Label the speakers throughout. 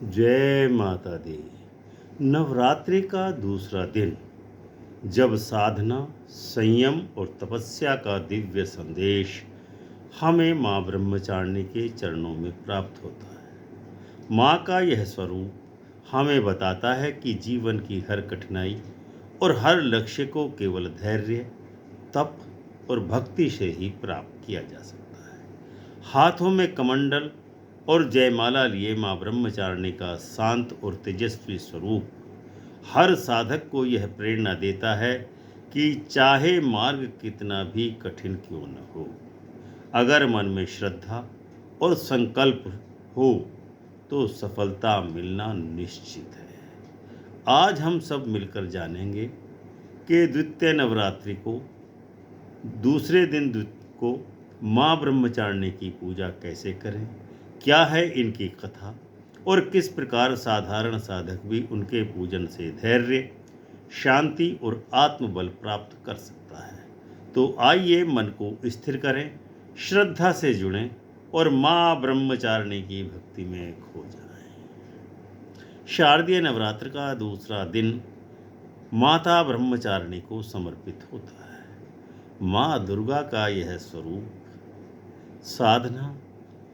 Speaker 1: जय माता दी। नवरात्रि का दूसरा दिन, जब साधना, संयम और तपस्या का दिव्य संदेश हमें माँ ब्रह्मचारिणी के चरणों में प्राप्त होता है। माँ का यह स्वरूप हमें बताता है कि जीवन की हर कठिनाई और हर लक्ष्य को केवल धैर्य, तप और भक्ति से ही प्राप्त किया जा सकता है। हाथों में कमंडल और जयमाला लिए माँ ब्रह्मचारिणी का शांत और तेजस्वी स्वरूप हर साधक को यह प्रेरणा देता है कि चाहे मार्ग कितना भी कठिन क्यों न हो, अगर मन में श्रद्धा और संकल्प हो तो सफलता मिलना निश्चित है। आज हम सब मिलकर जानेंगे कि द्वितीय नवरात्रि को दूसरे दिन को माँ ब्रह्मचारिणी की पूजा कैसे करें, क्या है इनकी कथा और किस प्रकार साधारण साधक भी उनके पूजन से धैर्य, शांति और आत्मबल प्राप्त कर सकता है। तो आइए मन को स्थिर करें, श्रद्धा से जुड़ें और माँ ब्रह्मचारिणी की भक्ति में खो जाएं। शारदीय नवरात्र का दूसरा दिन माता ब्रह्मचारिणी को समर्पित होता है। माँ दुर्गा का यह स्वरूप साधना,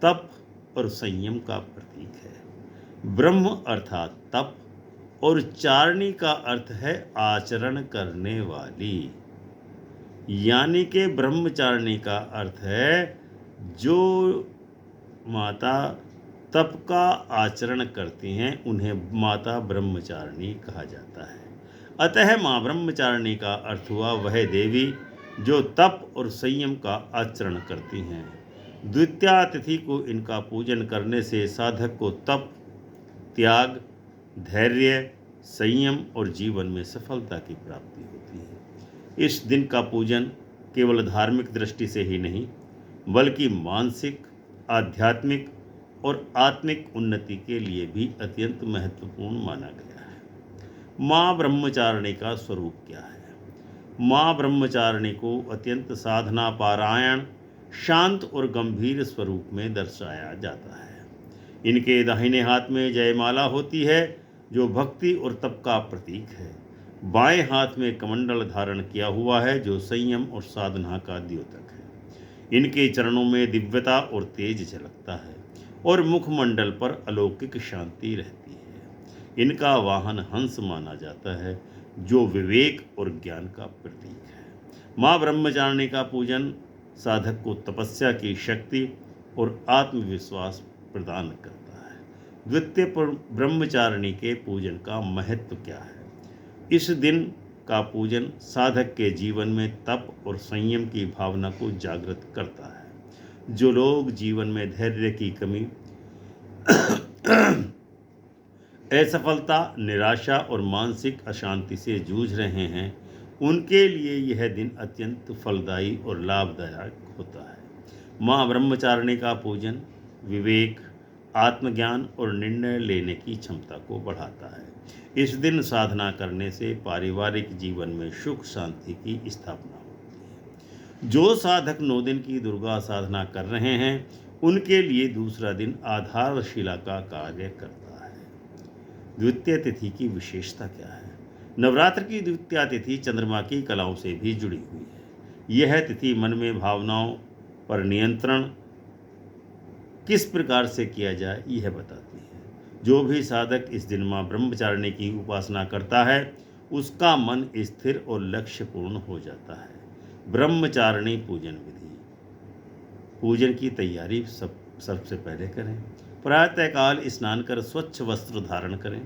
Speaker 1: तप और संयम का प्रतीक है। ब्रह्म अर्थात तप और चारिणी का अर्थ है आचरण करने वाली, यानी कि ब्रह्मचारिणी का अर्थ है जो माता तप का आचरण करती हैं, उन्हें माता ब्रह्मचारिणी कहा जाता है। अतः माँ ब्रह्मचारिणी का अर्थ हुआ वह देवी जो तप और संयम का आचरण करती हैं। द्वितीया तिथि को इनका पूजन करने से साधक को तप, त्याग, धैर्य, संयम और जीवन में सफलता की प्राप्ति होती है। इस दिन का पूजन केवल धार्मिक दृष्टि से ही नहीं, बल्कि मानसिक, आध्यात्मिक और आत्मिक उन्नति के लिए भी अत्यंत महत्वपूर्ण माना गया है। माँ ब्रह्मचारिणी का स्वरूप क्या है? माँ ब्रह्मचारिणी को अत्यंत साधना पारायण, शांत और गंभीर स्वरूप में दर्शाया जाता है। इनके दाहिने हाथ में जयमाला होती है जो भक्ति और तप का प्रतीक है। बाएं हाथ में कमंडल धारण किया हुआ है जो संयम और साधना का द्योतक है। इनके चरणों में दिव्यता और तेज झलकता है और मुखमंडल पर अलौकिक शांति रहती है। इनका वाहन हंस माना जाता है जो विवेक और ज्ञान का प्रतीक है। माँ ब्रह्मचारिणी का पूजन साधक को तपस्या की शक्ति और आत्मविश्वास प्रदान करता है। द्वितीय ब्रह्मचारिणी के पूजन का महत्व क्या है? इस दिन का पूजन साधक के जीवन में तप और संयम की भावना को जागृत करता है। जो लोग जीवन में धैर्य की कमी, असफलता, निराशा और मानसिक अशांति से जूझ रहे हैं, उनके लिए यह दिन अत्यंत फलदायी और लाभदायक होता है। माँ ब्रह्मचारिणी का पूजन विवेक, आत्मज्ञान और निर्णय लेने की क्षमता को बढ़ाता है। इस दिन साधना करने से पारिवारिक जीवन में सुख शांति की स्थापना होती है। जो साधक 9 दिन की दुर्गा साधना कर रहे हैं, उनके लिए दूसरा दिन आधारशिला का कार्य करता है। द्वितीय तिथि की विशेषता क्या है? नवरात्र की द्वितीया तिथि चंद्रमा की कलाओं से भी जुड़ी हुई है। यह तिथि मन में भावनाओं पर नियंत्रण किस प्रकार से किया जाए यह बताती है। जो भी साधक इस दिन माँ ब्रह्मचारिणी की उपासना करता है, उसका मन स्थिर और लक्ष्यपूर्ण हो जाता है। ब्रह्मचारिणी पूजन विधि। पूजन की तैयारी सबसे पहले करें। प्रातःकाल स्नान कर स्वच्छ वस्त्र धारण करें।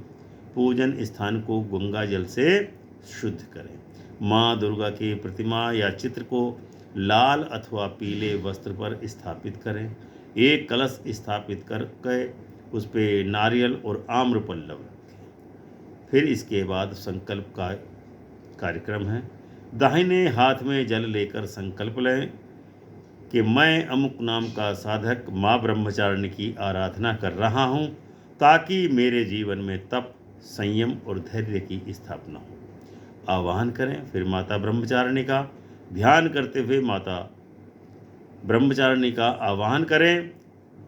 Speaker 1: पूजन स्थान को गंगा जल से शुद्ध करें। माँ दुर्गा की प्रतिमा या चित्र को लाल अथवा पीले वस्त्र पर स्थापित करें। एक कलश स्थापित करके उस पर नारियल और आम्र पल्लव रखें। फिर इसके बाद संकल्प का कार्यक्रम है। दाहिने हाथ में जल लेकर संकल्प लें कि मैं अमुक नाम का साधक माँ ब्रह्मचारिणी की आराधना कर रहा हूँ, ताकि मेरे जीवन में तप, संयम और धैर्य की स्थापना हो। आवाहन करें। फिर माता ब्रह्मचारिणी का ध्यान करते हुए माता ब्रह्मचारिणी का आवाहन करें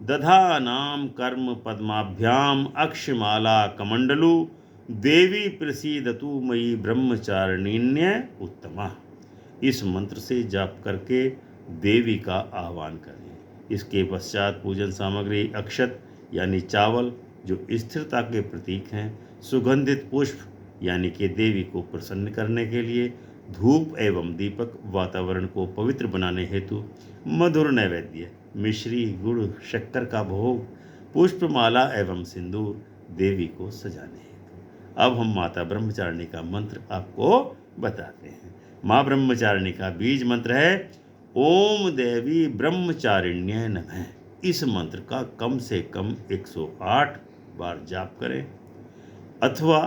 Speaker 1: दधानाम कर्म पद्माभ्याम अक्षमाला कमंडलु देवी प्रसीदतु मयि ब्रह्मचारिण्य उत्तमा। इस मंत्र से जाप करके देवी का आह्वान करें। इसके पश्चात पूजन सामग्री अक्षत यानी चावल जो स्थिरता के प्रतीक हैं, सुगंधित पुष्प यानी कि देवी को प्रसन्न करने के लिए, धूप एवं दीपक वातावरण को पवित्र बनाने हेतु, मधुर नैवेद्य मिश्री गुड़ शक्कर का भोग, पुष्पमाला एवं सिंदूर देवी को सजाने हेतु। अब हम माता ब्रह्मचारिणी का मंत्र आपको बताते हैं। माँ ब्रह्मचारिणी का बीज मंत्र है ओम देवी ब्रह्मचारिण्य नमः। इस मंत्र का कम से कम 108 बार जाप करें अथवा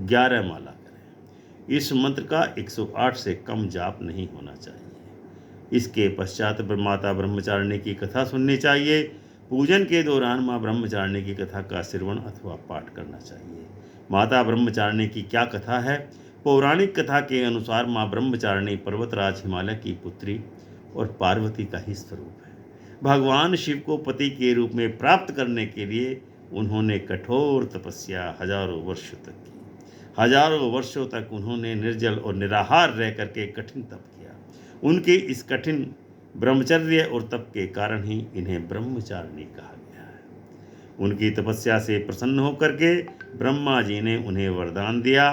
Speaker 1: 11 माला करें। इस मंत्र का 108 से कम जाप नहीं होना चाहिए। इसके पश्चात माता ब्रह्मचारिणी की कथा सुननी चाहिए। पूजन के दौरान माँ ब्रह्मचारिणी की कथा का श्रवण अथवा पाठ करना चाहिए। माता ब्रह्मचारिणी की क्या कथा है? पौराणिक कथा के अनुसार माँ ब्रह्मचारिणी पर्वतराज हिमालय की पुत्री और पार्वती का ही स्वरूप है। भगवान शिव को पति के रूप में प्राप्त करने के लिए उन्होंने कठोर तपस्या हजारों वर्षों तक की। हजारों वर्षों तक उन्होंने निर्जल और निराहार रह करके कठिन तप किया। उनके इस कठिन ब्रह्मचर्य और तप के कारण ही इन्हें ब्रह्मचारिणी कहा गया है। उनकी तपस्या से प्रसन्न होकर के ब्रह्मा जी ने उन्हें वरदान दिया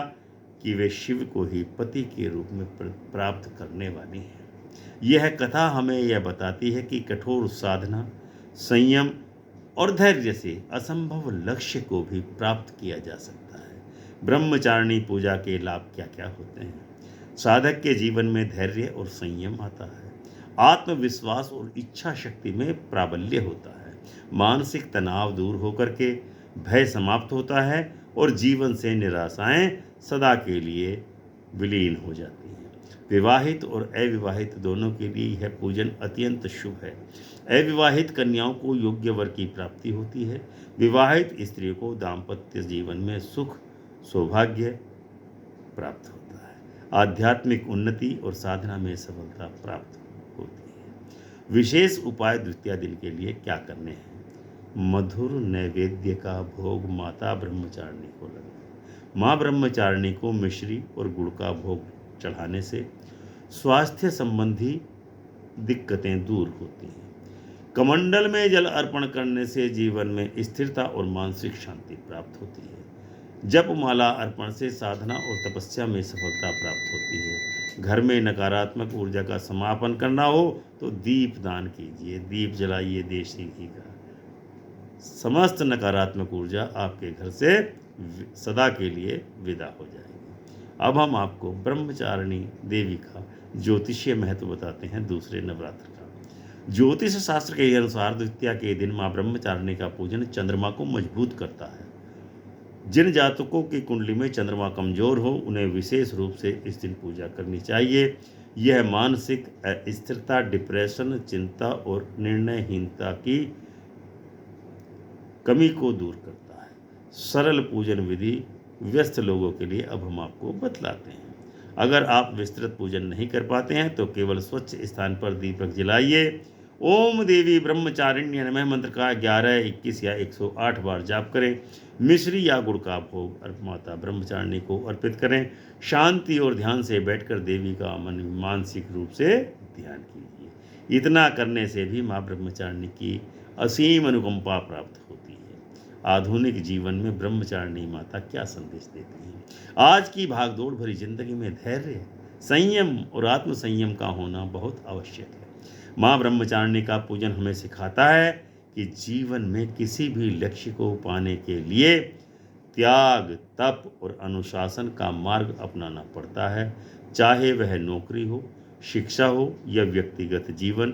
Speaker 1: कि वे शिव को ही पति के रूप में प्राप्त करने वाली हैं। यह कथा हमें यह बताती है कि कठोर साधना, संयम और धैर्य से असंभव लक्ष्य को भी प्राप्त किया जा सकता है। ब्रह्मचारिणी पूजा के लाभ क्या क्या होते हैं? साधक के जीवन में धैर्य और संयम आता है। आत्मविश्वास और इच्छा शक्ति में प्राबल्य होता है। मानसिक तनाव दूर होकर के भय समाप्त होता है और जीवन से निराशाएं सदा के लिए विलीन हो जाती हैं। विवाहित और अविवाहित दोनों के लिए यह पूजन अत्यंत शुभ है। अविवाहित कन्याओं को योग्य वर की प्राप्ति होती है। विवाहित स्त्रियों को दाम्पत्य जीवन में सुख सौभाग्य प्राप्त होता है। आध्यात्मिक उन्नति और साधना में सफलता प्राप्त होती है। विशेष उपाय द्वितीय दिन के लिए क्या करने हैं? मधुर नैवेद्य का भोग माता ब्रह्मचारिणी को लगाएं। माँ ब्रह्मचारिणी को मिश्री और गुड़ का भोग चढ़ाने से स्वास्थ्य संबंधी दिक्कतें दूर होती हैं। कमंडल में जल अर्पण करने से जीवन में स्थिरता और मानसिक शांति प्राप्त होती है। जप माला अर्पण से साधना और तपस्या में सफलता प्राप्त होती है। घर में नकारात्मक ऊर्जा का समापन करना हो तो दीप दान कीजिए, दीप जलाइए देसी घी का। समस्त नकारात्मक ऊर्जा आपके घर से सदा के लिए विदा हो जाएगी। अब हम आपको ब्रह्मचारिणी देवी का ज्योतिषीय महत्व बताते हैं दूसरे नवरात्र का। ज्योतिष शास्त्र के अनुसार द्वितीया के दिन माँ ब्रह्मचारिणी का पूजन चंद्रमा को मजबूत करता है। जिन जातकों की कुंडली में चंद्रमा कमजोर हो उन्हें विशेष रूप से इस दिन पूजा करनी चाहिए। यह मानसिक अस्थिरता, डिप्रेशन, चिंता और निर्णयहीनता की कमी को दूर करता है। सरल पूजन विधि व्यस्त लोगों के लिए अब हम आपको बतलाते हैं। अगर आप विस्तृत पूजन नहीं कर पाते हैं तो केवल स्वच्छ स्थान पर दीपक जलाइए। ओम देवी ब्रह्मचारिण्य नमः मंत्र का 11, 21 या 108 बार जाप करें। मिश्री या गुड़ का भोग माता ब्रह्मचारिणी को अर्पित करें। शांति और ध्यान से बैठकर देवी का मानसिक रूप से ध्यान कीजिए। इतना करने से भी माँ ब्रह्मचारिणी की असीम अनुकंपा प्राप्त होती है। आधुनिक जीवन में ब्रह्मचारिणी माता क्या संदेश देती हैं? आज की भागदौड़ भरी जिंदगी में धैर्य, संयम और आत्मसंयम का होना बहुत आवश्यक है। माँ ब्रह्मचारिणी का पूजन हमें सिखाता है कि जीवन में किसी भी लक्ष्य को पाने के लिए त्याग, तप और अनुशासन का मार्ग अपनाना पड़ता है। चाहे वह नौकरी हो, शिक्षा हो या व्यक्तिगत जीवन,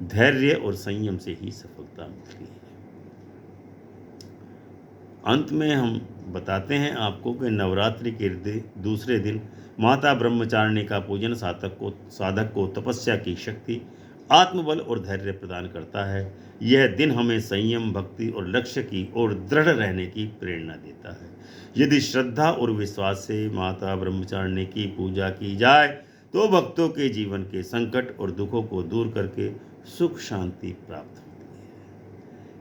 Speaker 1: धैर्य और संयम से ही सफलता मिलती है। अंत में हम बताते हैं आपको कि नवरात्रि के दूसरे दिन माता ब्रह्मचारिणी का पूजन साधक को तपस्या की शक्ति, आत्मबल और धैर्य प्रदान करता है। यह दिन हमें संयम, भक्ति और लक्ष्य की ओर दृढ़ रहने की प्रेरणा देता है। यदि श्रद्धा और विश्वास से माता ब्रह्मचारिणी की पूजा की जाए तो भक्तों के जीवन के संकट और दुखों को दूर करके सुख शांति प्राप्त होती है।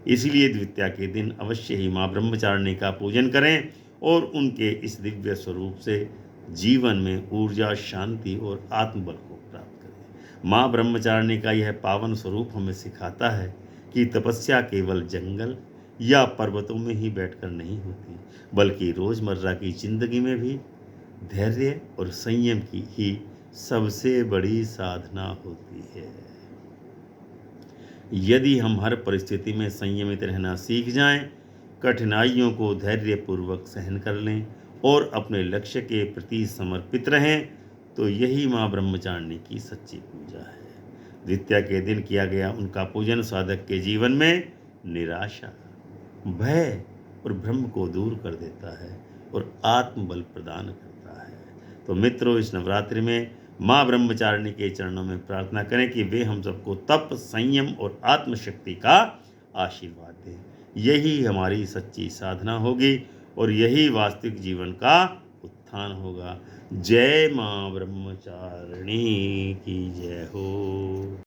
Speaker 1: इसलिए द्वितीया के दिन अवश्य ही माँ ब्रह्मचारिणी का पूजन करें और उनके इस दिव्य स्वरूप से जीवन में ऊर्जा, शांति और आत्मबल को प्राप्त करें। माँ ब्रह्मचारिणी का यह पावन स्वरूप हमें सिखाता है कि तपस्या केवल जंगल या पर्वतों में ही बैठकर नहीं होती, बल्कि रोजमर्रा की जिंदगी में भी धैर्य और संयम की ही सबसे बड़ी साधना होती है। यदि हम हर परिस्थिति में संयमित रहना सीख जाएं, कठिनाइयों को धैर्यपूर्वक सहन कर लें और अपने लक्ष्य के प्रति समर्पित रहें, तो यही माँ ब्रह्मचारिणी की सच्ची पूजा है। द्वितीया के दिन किया गया उनका पूजन साधक के जीवन में निराशा, भय और भ्रम को दूर कर देता है और आत्मबल प्रदान करता है। तो मित्रों, इस नवरात्रि में माँ ब्रह्मचारिणी के चरणों में प्रार्थना करें कि वे हम सबको तप, संयम और आत्मशक्ति का आशीर्वाद दें। यही हमारी सच्ची साधना होगी और यही वास्तविक जीवन का उत्थान होगा। जय माँ ब्रह्मचारिणी की जय हो।